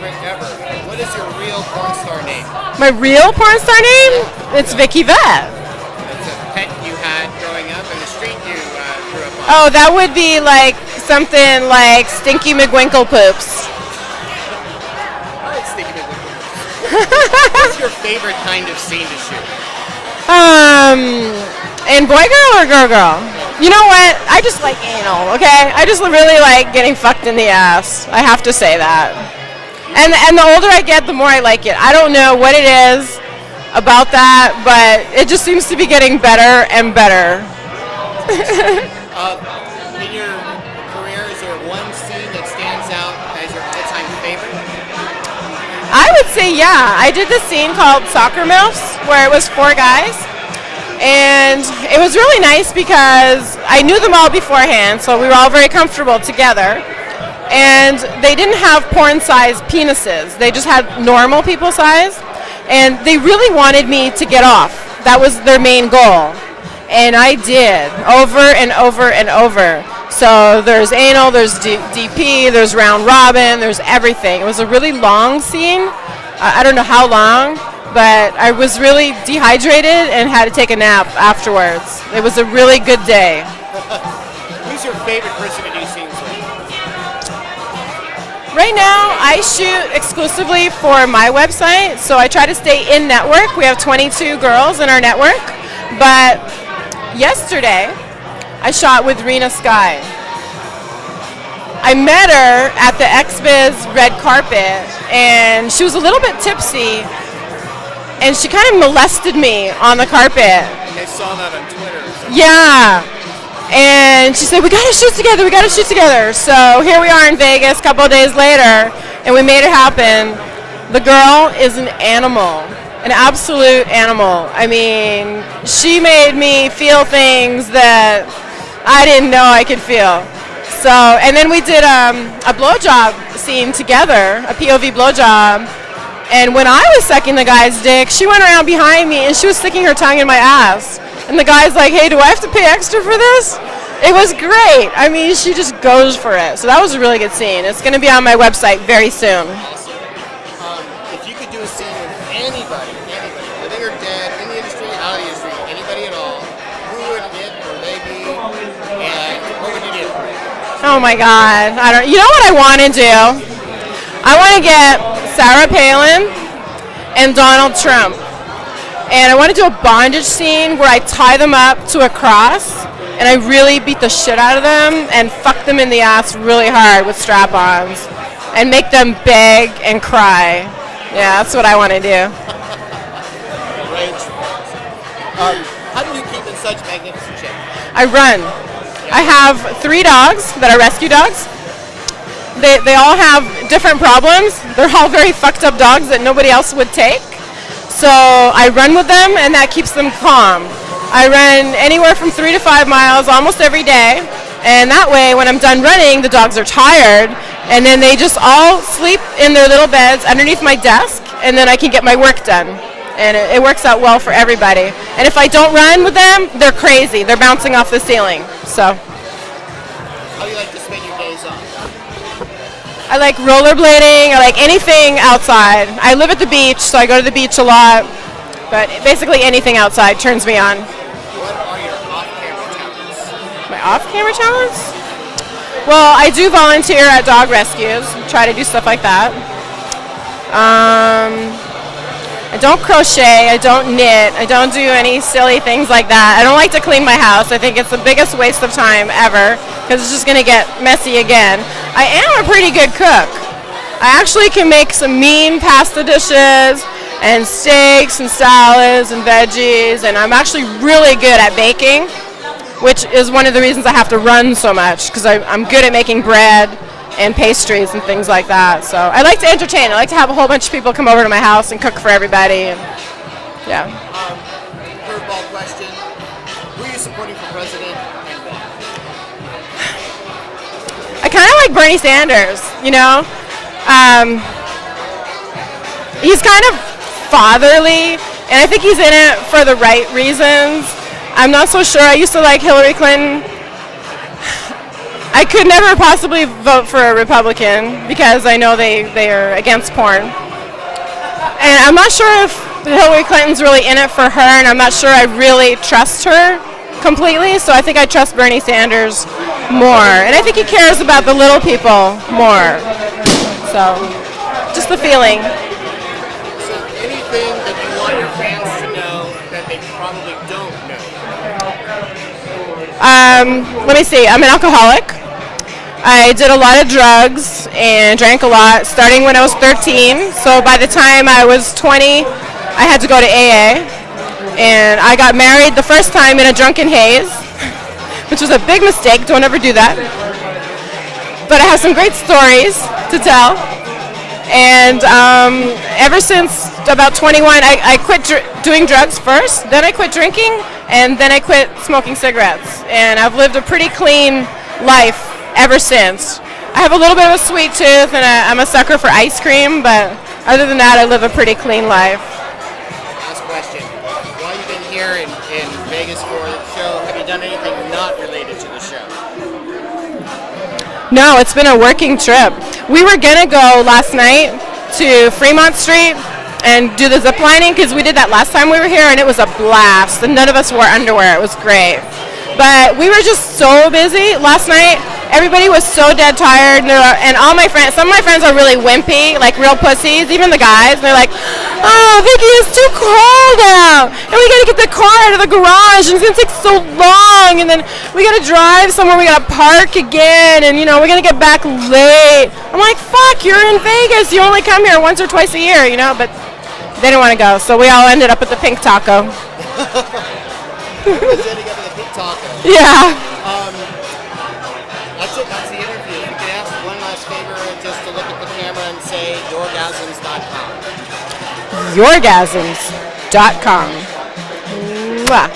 favorite ever. What is your real porn star name? My real porn star name? It's Vicky Vet. That's a pet you had growing up in the street you grew up on. Oh, that would be like something like Stinky McWinkle Poops. I like Stinky McWinkle. What's your favorite kind of scene to shoot? In Boy Girl or Girl Girl? You know what? I just like anal, okay? I just really like getting fucked in the ass. I have to say that. And the older I get, the more I like it. I don't know what it is about that, but it just seems to be getting better and better. In your career, is there one scene that stands out as your all-time favorite? I would say, yeah. I did this scene called Soccer Milfs, where it was 4 guys. And it was really nice because I knew them all beforehand, so we were all very comfortable together. And they didn't have porn-sized penises. They just had normal people size. And they really wanted me to get off. That was their main goal. And I did, over and over and over. So there's anal, there's DP, there's round robin, there's everything. It was a really long scene. I don't know how long, but I was really dehydrated and had to take a nap afterwards. It was a really good day. Who's your favorite person to do scenes with? Right now, I shoot exclusively for my website, so I try to stay in network. We have 22 girls in our network, but yesterday, I shot with Rena Sky. I met her at the XBiz red carpet, and she was a little bit tipsy, and she kind of molested me on the carpet. And I saw that on Twitter. Yeah. And she said, we gotta shoot together. So here we are in Vegas a couple of days later, and we made it happen. The girl is an animal, an absolute animal. I mean, she made me feel things that I didn't know I could feel. So, and then we did a blowjob scene together, a POV blowjob. And when I was sucking the guy's dick, she went around behind me and she was sticking her tongue in my ass. And the guy's like, hey, do I have to pay extra for this? It was great. I mean, she just goes for it. So that was a really good scene. It's going to be on my website very soon. If you could do a scene with anybody, living or dead, in the industry, out of the industry, anybody at all, who would it or they be, and what would you do? Oh my God. You know what I want to do? I want to get Sarah Palin and Donald Trump. And I want to do a bondage scene where I tie them up to a cross and I really beat the shit out of them and fuck them in the ass really hard with strap-ons and make them beg and cry. Yeah, that's what I want to do. Right. How do you keep in such magnificent shape? I run. I have 3 dogs that are rescue dogs. They all have different problems. They're all very fucked up dogs that nobody else would take. So I run with them, and that keeps them calm. I run anywhere from 3 to 5 miles almost every day, and that way, when I'm done running, the dogs are tired, and then they just all sleep in their little beds underneath my desk, and then I can get my work done. And it works out well for everybody. And if I don't run with them, they're crazy. They're bouncing off the ceiling. So. How do you like to spend your days off? I like rollerblading. I like anything outside. I live at the beach, so I go to the beach a lot. But basically anything outside turns me on. What are your off-camera talents? My off-camera talents? Well, I do volunteer at dog rescues. Try to do stuff like that. I don't crochet. I don't knit. I don't do any silly things like that. I don't like to clean my house. I think it's the biggest waste of time ever because it's just going to get messy again. I am a pretty good cook. I actually can make some mean pasta dishes and steaks and salads and veggies, and I'm actually really good at baking, which is one of the reasons I have to run so much because I'm good at making bread and pastries and things like that. So I like to entertain. I like to have a whole bunch of people come over to my house and cook for everybody. And, yeah. Curveball question. Who are you supporting for president and why? I kind of like Bernie Sanders, you know. He's kind of fatherly, and I think he's in it for the right reasons. I'm not so sure. I used to like Hillary Clinton. I could never possibly vote for a Republican because I know they are against porn. And I'm not sure if Hillary Clinton's really in it for her, and I'm not sure I really trust her completely, so I think I trust Bernie Sanders more. And I think he cares about the little people more. So, just the feeling. So anything that you want your fans to know that they probably don't know? Let me see. I'm an alcoholic. I did a lot of drugs and drank a lot starting when I was 13. So by the time I was 20, I had to go to AA. And I got married the first time in a drunken haze, which was a big mistake. Don't ever do that. But I have some great stories to tell. And ever since about 21, I quit doing drugs first, then I quit drinking, and then I quit smoking cigarettes. And I've lived a pretty clean life ever since. I have a little bit of a sweet tooth, and I'm a sucker for ice cream, but other than that, I live a pretty clean life. Last question. While you've been here in Vegas for the show, have you done anything not related to the show? No, it's been a working trip. We were going to go last night to Fremont Street and do the zip lining because we did that last time we were here, and it was a blast, and none of us wore underwear. It was great. But we were just so busy last night. Everybody was so dead tired, and all my friends, some of my friends are really wimpy, like real pussies, even the guys. They're like, oh, Vicky, it's too cold out, and we gotta get the car out of the garage, and it's gonna take so long, and then we gotta drive somewhere, we gotta park again, and we're gonna get back late. I'm like, fuck, you're in Vegas, you only come here once or twice a year, but they didn't want to go, so we all ended up at the Pink Taco. Everyone's ending up at the Pink Taco. Yeah. That's it. That's the interview. You can ask one last favor, just to look at the camera and say yourgasms.com. Yourgasms.com. Mwah.